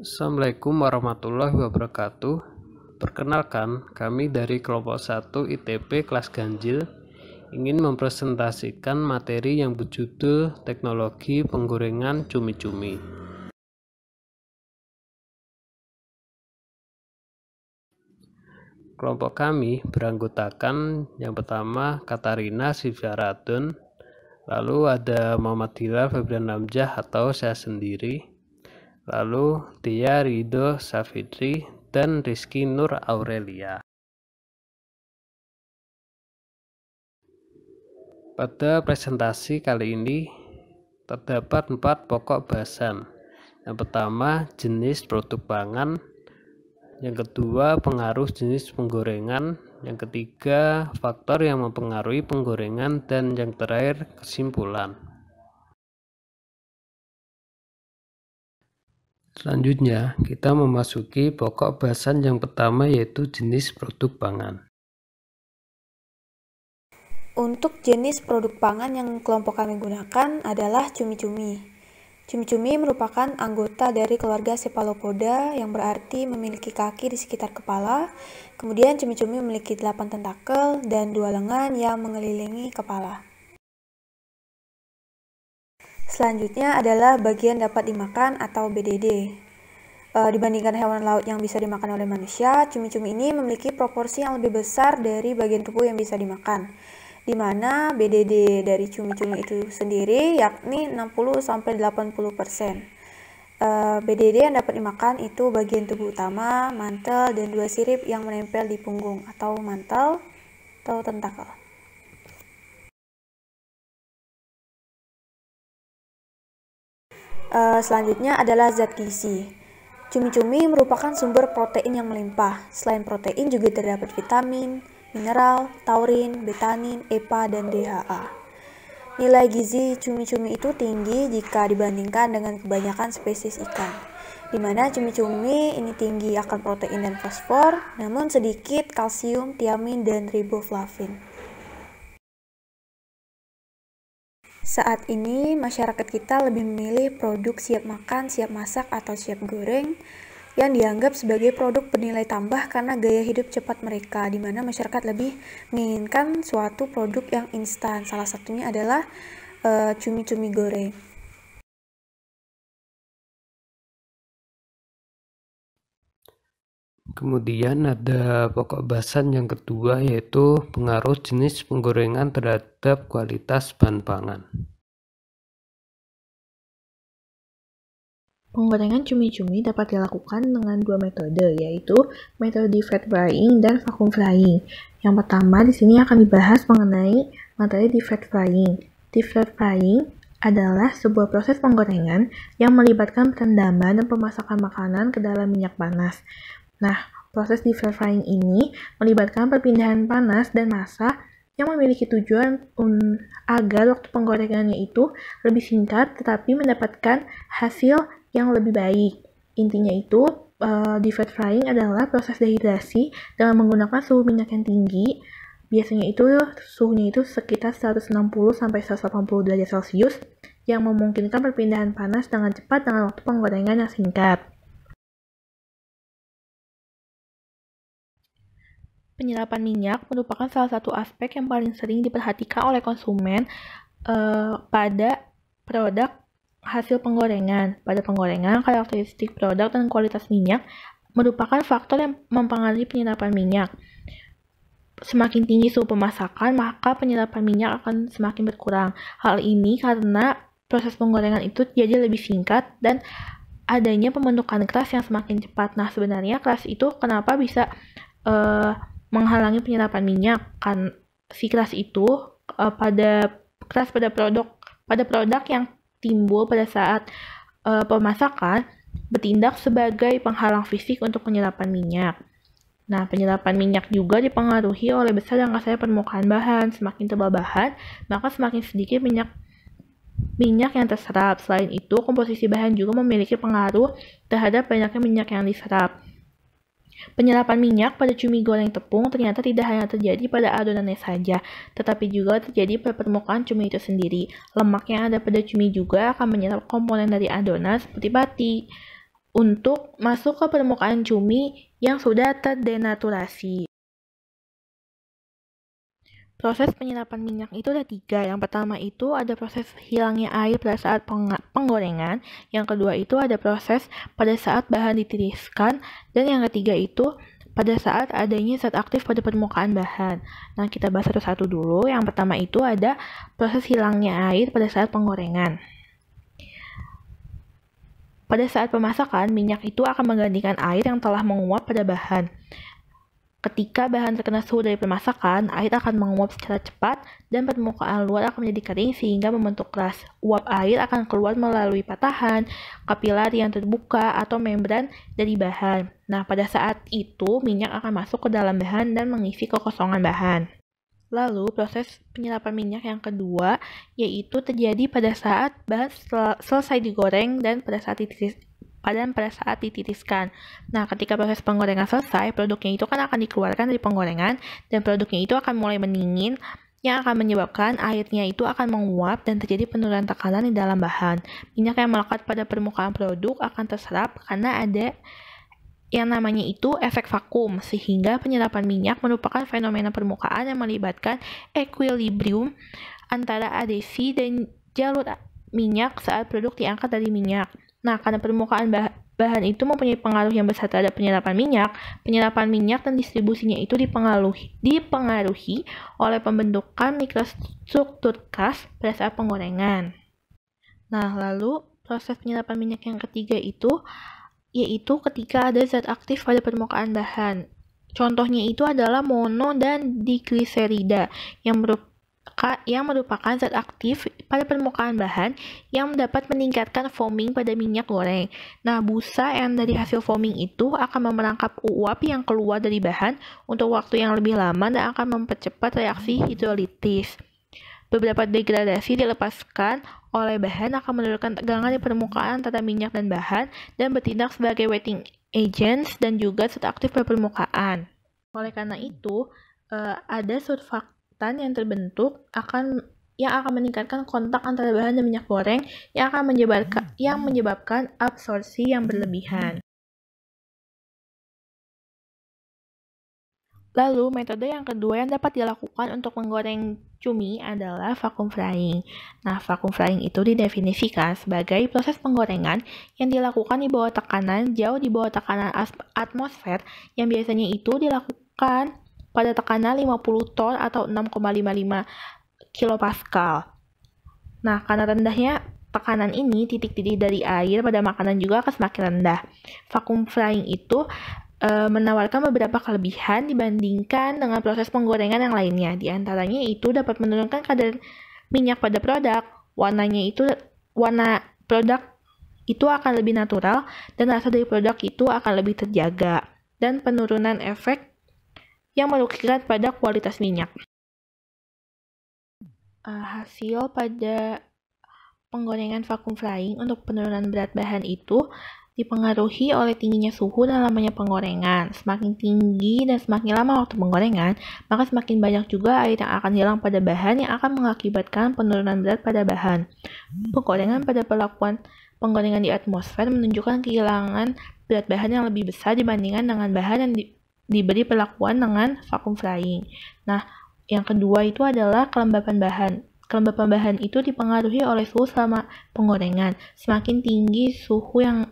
Assalamualaikum warahmatullahi wabarakatuh. Perkenalkan, kami dari kelompok 1 ITP kelas ganjil ingin mempresentasikan materi yang berjudul Teknologi Penggorengan Cumi-Cumi. Kelompok kami beranggotakan yang pertama Katarina Sivaradon, lalu ada Muhammad Hilal Febrian Namjah atau saya sendiri, lalu Tia Ridho Safitri dan Rizky Nur Aurelia. Pada presentasi kali ini terdapat 4 pokok bahasan. Yang pertama, jenis produk pangan. Yang kedua, pengaruh jenis penggorengan. Yang ketiga, faktor yang mempengaruhi penggorengan. Dan yang terakhir, kesimpulan. Selanjutnya, kita memasuki pokok bahasan yang pertama, yaitu jenis produk pangan. Untuk jenis produk pangan yang kelompok kami gunakan adalah cumi-cumi. Cumi-cumi merupakan anggota dari keluarga Cephalopoda yang berarti memiliki kaki di sekitar kepala. Kemudian cumi-cumi memiliki 8 tentakel dan 2 lengan yang mengelilingi kepala. Selanjutnya adalah bagian dapat dimakan atau BDD. Dibandingkan hewan laut yang bisa dimakan oleh manusia, cumi-cumi ini memiliki proporsi yang lebih besar dari bagian tubuh yang bisa dimakan, di mana BDD dari cumi-cumi itu sendiri yakni 60-80%. BDD yang dapat dimakan itu bagian tubuh utama, mantel, dan 2 sirip yang menempel di punggung atau mantel atau tentakel. Selanjutnya adalah zat gizi. Cumi-cumi merupakan sumber protein yang melimpah. Selain protein juga terdapat vitamin, mineral, taurin, betanin, EPA, dan DHA. Nilai gizi cumi-cumi itu tinggi jika dibandingkan dengan kebanyakan spesies ikan, di mana cumi-cumi ini tinggi akan protein dan fosfor, namun sedikit kalsium, tiamin, dan riboflavin. Saat ini, masyarakat kita lebih memilih produk siap makan, siap masak, atau siap goreng yang dianggap sebagai produk bernilai tambah karena gaya hidup cepat mereka, di mana masyarakat lebih menginginkan suatu produk yang instan. Salah satunya adalah cumi-cumi goreng. Kemudian ada pokok bahasan yang kedua, yaitu pengaruh jenis penggorengan terhadap kualitas bahan pangan. Penggorengan cumi-cumi dapat dilakukan dengan 2 metode, yaitu metode deep fat frying dan vacuum frying. Yang pertama di sini akan dibahas mengenai materi deep fat frying. Deep fat frying adalah sebuah proses penggorengan yang melibatkan perendaman dan pemasakan makanan ke dalam minyak panas. Nah, proses deep fat frying ini melibatkan perpindahan panas dan massa yang memiliki tujuan agar waktu penggorengannya itu lebih singkat tetapi mendapatkan hasil yang lebih baik. Intinya itu, deep fat frying adalah proses dehidrasi dengan menggunakan suhu minyak yang tinggi. Biasanya itu suhunya itu sekitar 160-180 derajat Celcius yang memungkinkan perpindahan panas dengan cepat dengan waktu penggorengan yang singkat. Penyerapan minyak merupakan salah satu aspek yang paling sering diperhatikan oleh konsumen pada produk hasil penggorengan. Pada penggorengan, karakteristik produk dan kualitas minyak merupakan faktor yang mempengaruhi penyerapan minyak. Semakin tinggi suhu pemasakan, maka penyerapan minyak akan semakin berkurang. Hal ini karena proses penggorengan itu jadi lebih singkat dan adanya pembentukan kras yang semakin cepat. Nah, sebenarnya kras itu kenapa bisa menghalangi penyerapan minyak? Kan si kras itu pada produk yang timbul pada saat pemasakan bertindak sebagai penghalang fisik untuk penyerapan minyak. Nah, penyerapan minyak juga dipengaruhi oleh besar dan kasarnya permukaan bahan. Semakin tebal bahan, maka semakin sedikit minyak yang terserap. Selain itu, komposisi bahan juga memiliki pengaruh terhadap banyaknya minyak yang diserap. Penyerapan minyak pada cumi goreng tepung ternyata tidak hanya terjadi pada adonannya saja, tetapi juga terjadi pada permukaan cumi itu sendiri. Lemak yang ada pada cumi juga akan menyerap komponen dari adonan seperti batik, untuk masuk ke permukaan cumi yang sudah terdenaturasi. Proses penyerapan minyak itu ada 3. Yang pertama itu ada proses hilangnya air pada saat penggorengan. Yang kedua itu ada proses pada saat bahan ditiriskan. Dan yang ketiga itu pada saat adanya zat aktif pada permukaan bahan. Nah, kita bahas satu-satu dulu. Yang pertama itu ada proses hilangnya air pada saat penggorengan. Pada saat pemasakan, minyak itu akan menggantikan air yang telah menguap pada bahan. Ketika bahan terkena suhu dari pemasakan, air akan menguap secara cepat dan permukaan luar akan menjadi kering sehingga membentuk keras. Uap air akan keluar melalui patahan, kapilari yang terbuka, atau membran dari bahan. Nah, pada saat itu minyak akan masuk ke dalam bahan dan mengisi kekosongan bahan. Lalu, proses penyerapan minyak yang kedua yaitu terjadi pada saat bahan selesai digoreng dan pada saat ditiriskan. Nah, ketika proses penggorengan selesai, produknya itu kan akan dikeluarkan dari penggorengan dan produknya itu akan mulai mendingin yang akan menyebabkan airnya itu akan menguap dan terjadi penurunan tekanan di dalam bahan. Minyak yang melekat pada permukaan produk akan terserap karena ada yang namanya itu efek vakum, sehingga penyerapan minyak merupakan fenomena permukaan yang melibatkan equilibrium antara adhesi dan jalur minyak saat produk diangkat dari minyak. Nah, karena permukaan bahan itu mempunyai pengaruh yang besar terhadap penyerapan minyak dan distribusinya itu dipengaruhi oleh pembentukan mikrostruktur kas pada saat penggorengan. Nah, lalu proses penyerapan minyak yang ketiga itu yaitu ketika ada zat aktif pada permukaan bahan. Contohnya itu adalah mono dan digliserida yang merupakan zat aktif pada permukaan bahan yang dapat meningkatkan foaming pada minyak goreng. Nah, busa yang dari hasil foaming itu akan memerangkap uap yang keluar dari bahan untuk waktu yang lebih lama dan akan mempercepat reaksi hidrolitis. Beberapa degradasi dilepaskan oleh bahan akan menurunkan tegangan di permukaan antara minyak dan bahan dan bertindak sebagai wetting agents dan juga zat aktif pada permukaan. Oleh karena itu, ada surfaktan yang terbentuk yang akan meningkatkan kontak antara bahan dan minyak goreng yang akan menyebabkan absorpsi yang berlebihan. Lalu, metode yang kedua yang dapat dilakukan untuk menggoreng cumi adalah vacuum frying. Nah, vacuum frying itu didefinisikan sebagai proses penggorengan yang dilakukan di bawah tekanan jauh di bawah tekanan atmosfer yang biasanya itu dilakukan pada tekanan 50 torr atau 6,55 kilopascal. Nah, karena rendahnya tekanan ini, titik-titik dari air pada makanan juga akan semakin rendah. Vacuum frying itu menawarkan beberapa kelebihan dibandingkan dengan proses penggorengan yang lainnya. Di antaranya itu dapat menurunkan kadar minyak pada produk, warna produk itu akan lebih natural dan rasa dari produk itu akan lebih terjaga, dan penurunan efek yang merugikan pada kualitas minyak. Hasil pada penggorengan vacuum frying untuk penurunan berat bahan itu dipengaruhi oleh tingginya suhu dan lamanya penggorengan. Semakin tinggi dan semakin lama waktu penggorengan, maka semakin banyak juga air yang akan hilang pada bahan yang akan mengakibatkan penurunan berat pada bahan. Penggorengan pada perlakuan penggorengan di atmosfer menunjukkan kehilangan berat bahan yang lebih besar dibandingkan dengan bahan yang diberi perlakuan dengan vacuum frying. Nah, yang kedua itu adalah kelembapan bahan. Kelembapan bahan itu dipengaruhi oleh suhu selama penggorengan. Semakin tinggi suhu yang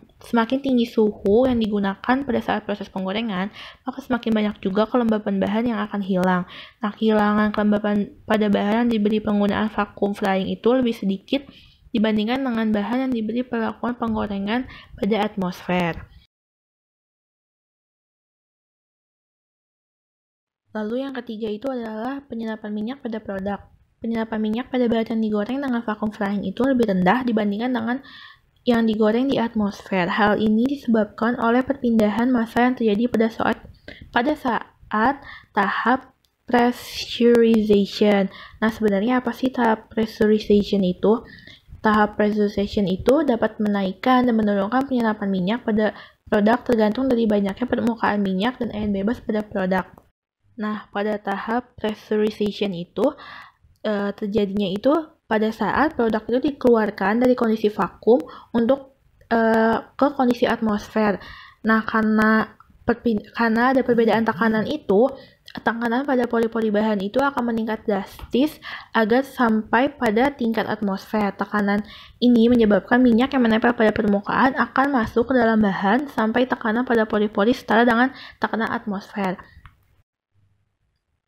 digunakan pada saat proses penggorengan, maka semakin banyak juga kelembapan bahan yang akan hilang. Nah, kehilangan kelembapan pada bahan yang diberi penggunaan vacuum frying itu lebih sedikit dibandingkan dengan bahan yang diberi perlakuan penggorengan pada atmosfer. Lalu yang ketiga itu adalah penyerapan minyak pada produk. Penyerapan minyak pada bahan yang digoreng dengan vacuum frying itu lebih rendah dibandingkan dengan yang digoreng di atmosfer. Hal ini disebabkan oleh perpindahan massa yang terjadi pada saat tahap pressurization. Nah, sebenarnya apa sih tahap pressurization itu? Tahap pressurization itu dapat menaikkan dan menurunkan penyerapan minyak pada produk tergantung dari banyaknya permukaan minyak dan air bebas pada produk. Nah, pada tahap pressurization itu terjadinya itu pada saat produk itu dikeluarkan dari kondisi vakum untuk ke kondisi atmosfer. Nah, karena ada perbedaan tekanan itu, tekanan pada pori-pori bahan itu akan meningkat drastis agar sampai pada tingkat atmosfer. Tekanan ini menyebabkan minyak yang menempel pada permukaan akan masuk ke dalam bahan sampai tekanan pada pori-pori setara dengan tekanan atmosfer.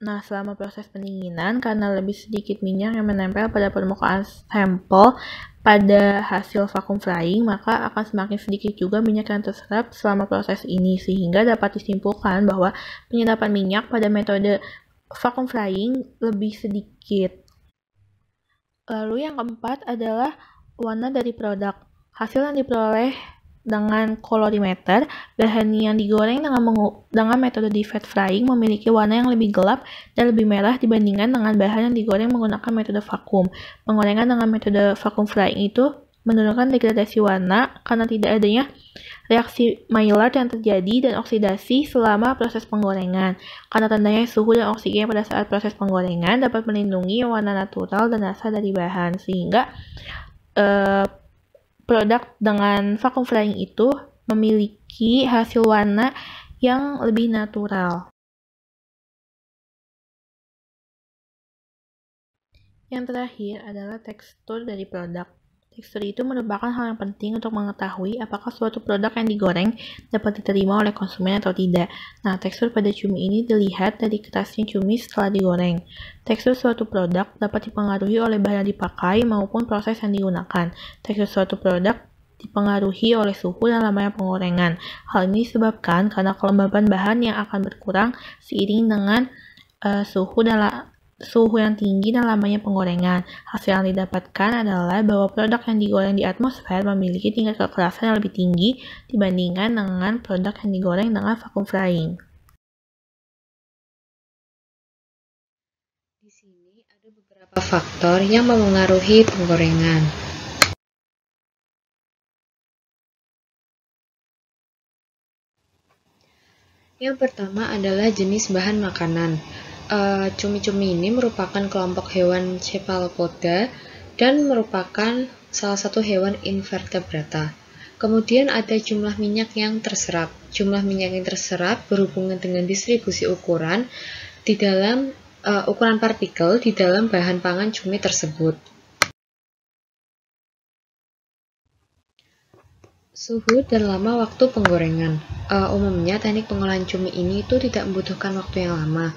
Nah, selama proses pendinginan, karena lebih sedikit minyak yang menempel pada permukaan sampel pada hasil vacuum frying, maka akan semakin sedikit juga minyak yang terserap selama proses ini, sehingga dapat disimpulkan bahwa penyerapan minyak pada metode vacuum frying lebih sedikit. Lalu yang keempat adalah warna dari produk. Hasil yang diperoleh dengan kolorimeter, bahan yang digoreng dengan metode deep fat frying memiliki warna yang lebih gelap dan lebih merah dibandingkan dengan bahan yang digoreng menggunakan metode vakum. Penggorengan dengan metode vacuum frying itu menurunkan degradasi warna karena tidak adanya reaksi Maillard yang terjadi dan oksidasi selama proses penggorengan. Karena rendahnya suhu dan oksigen pada saat proses penggorengan dapat melindungi warna natural dan rasa dari bahan, sehingga produk dengan vacuum frying itu memiliki hasil warna yang lebih natural. Yang terakhir adalah tekstur dari produk. Tekstur itu merupakan hal yang penting untuk mengetahui apakah suatu produk yang digoreng dapat diterima oleh konsumen atau tidak. Nah, tekstur pada cumi ini dilihat dari kerasnya cumi setelah digoreng. Tekstur suatu produk dapat dipengaruhi oleh bahan yang dipakai maupun proses yang digunakan. Tekstur suatu produk dipengaruhi oleh suhu dan lamanya penggorengan. Hal ini disebabkan karena kelembaban bahan yang akan berkurang seiring dengan suhu yang tinggi dan lamanya penggorengan. Hasil yang didapatkan adalah bahwa produk yang digoreng di atmosfer memiliki tingkat kekerasan yang lebih tinggi dibandingkan dengan produk yang digoreng dengan vacuum frying. Di sini ada beberapa faktor yang memengaruhi penggorengan. Yang pertama adalah jenis bahan makanan. Cumi-cumi ini merupakan kelompok hewan cephalopoda dan merupakan salah satu hewan invertebrata. Kemudian ada jumlah minyak yang terserap. Jumlah minyak yang terserap berhubungan dengan distribusi ukuran di dalam ukuran partikel di dalam bahan pangan cumi tersebut. Suhu dan lama waktu penggorengan. Umumnya teknik pengolahan cumi ini itu tidak membutuhkan waktu yang lama.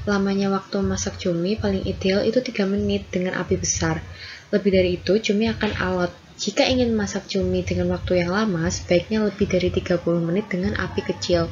Lamanya waktu masak cumi paling ideal itu 3 menit dengan api besar. Lebih dari itu, cumi akan alot. Jika ingin masak cumi dengan waktu yang lama, sebaiknya lebih dari 30 menit dengan api kecil.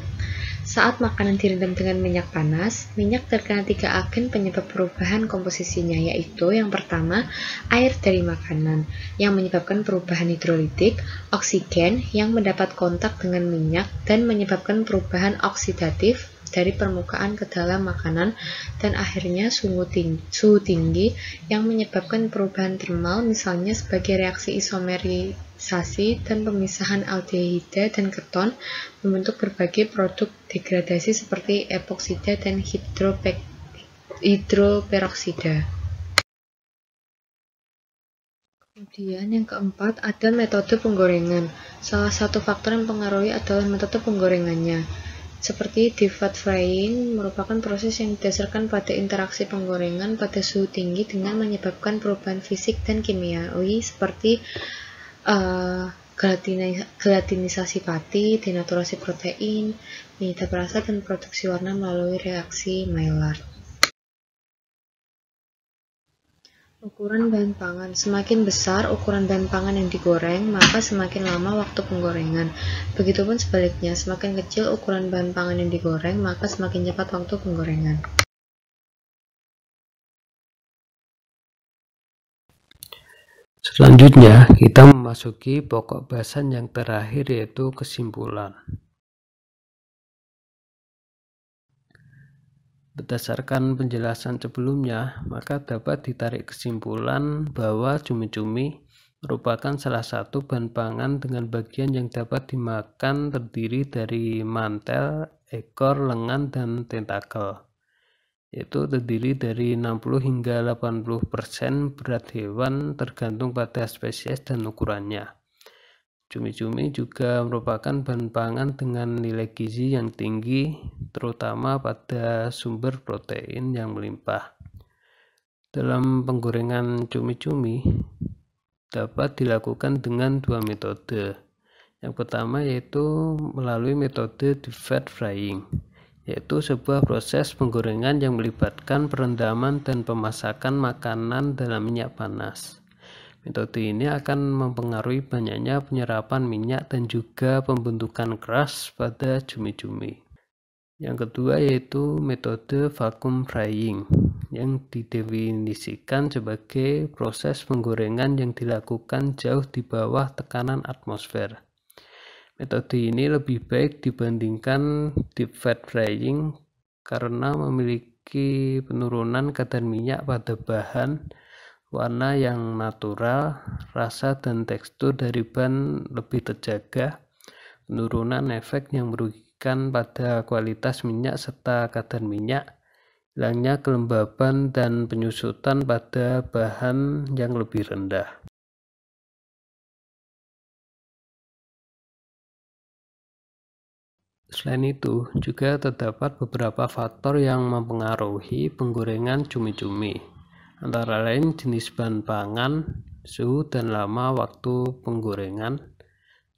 Saat makanan direndam dengan minyak panas, minyak terkena 3 agen penyebab perubahan komposisinya, yaitu yang pertama, air dari makanan, yang menyebabkan perubahan hidrolitik, oksigen yang mendapat kontak dengan minyak dan menyebabkan perubahan oksidatif dari permukaan ke dalam makanan, dan akhirnya suhu tinggi yang menyebabkan perubahan termal, misalnya sebagai reaksi isomerisasi dan pemisahan aldehida dan keton membentuk berbagai produk degradasi seperti epoksida dan hidroperoksida. Kemudian yang keempat ada metode penggorengan. Salah satu faktor yang mempengaruhi adalah metode penggorengannya. Seperti deep fat frying merupakan proses yang didasarkan pada interaksi penggorengan pada suhu tinggi dengan menyebabkan perubahan fisik dan kimiawi seperti gelatinisasi pati, denaturasi protein, penyedap rasa, dan produksi warna melalui reaksi Maillard. Ukuran bahan pangan. Semakin besar ukuran bahan pangan yang digoreng, maka semakin lama waktu penggorengan. Begitupun sebaliknya, semakin kecil ukuran bahan pangan yang digoreng, maka semakin cepat waktu penggorengan. Selanjutnya, kita memasuki pokok bahasan yang terakhir, yaitu kesimpulan. Berdasarkan penjelasan sebelumnya, maka dapat ditarik kesimpulan bahwa cumi-cumi merupakan salah satu bahan pangan dengan bagian yang dapat dimakan terdiri dari mantel, ekor, lengan, dan tentakel, yaitu terdiri dari 60 hingga 80% berat hewan tergantung pada spesies dan ukurannya. Cumi-cumi juga merupakan bahan pangan dengan nilai gizi yang tinggi, terutama pada sumber protein yang melimpah. Dalam penggorengan cumi-cumi dapat dilakukan dengan dua metode. Yang pertama yaitu melalui metode deep fat frying, yaitu sebuah proses penggorengan yang melibatkan perendaman dan pemasakan makanan dalam minyak panas. Metode ini akan mempengaruhi banyaknya penyerapan minyak dan juga pembentukan keras pada cumi-cumi. Yang kedua yaitu metode vacuum frying, yang didefinisikan sebagai proses penggorengan yang dilakukan jauh di bawah tekanan atmosfer. Metode ini lebih baik dibandingkan deep fat frying karena memiliki penurunan kadar minyak pada bahan, warna yang natural, rasa dan tekstur dari bahan lebih terjaga, penurunan efek yang merugikan pada kualitas minyak serta kadar minyak, hilangnya kelembaban dan penyusutan pada bahan yang lebih rendah. Selain itu, juga terdapat beberapa faktor yang mempengaruhi penggorengan cumi-cumi. Antara lain jenis bahan pangan, suhu dan lama waktu penggorengan,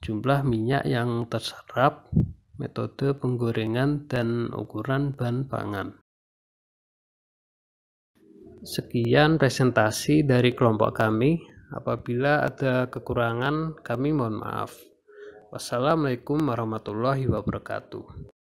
jumlah minyak yang terserap, metode penggorengan, dan ukuran bahan pangan. Sekian presentasi dari kelompok kami. Apabila ada kekurangan, kami mohon maaf. Wassalamualaikum warahmatullahi wabarakatuh.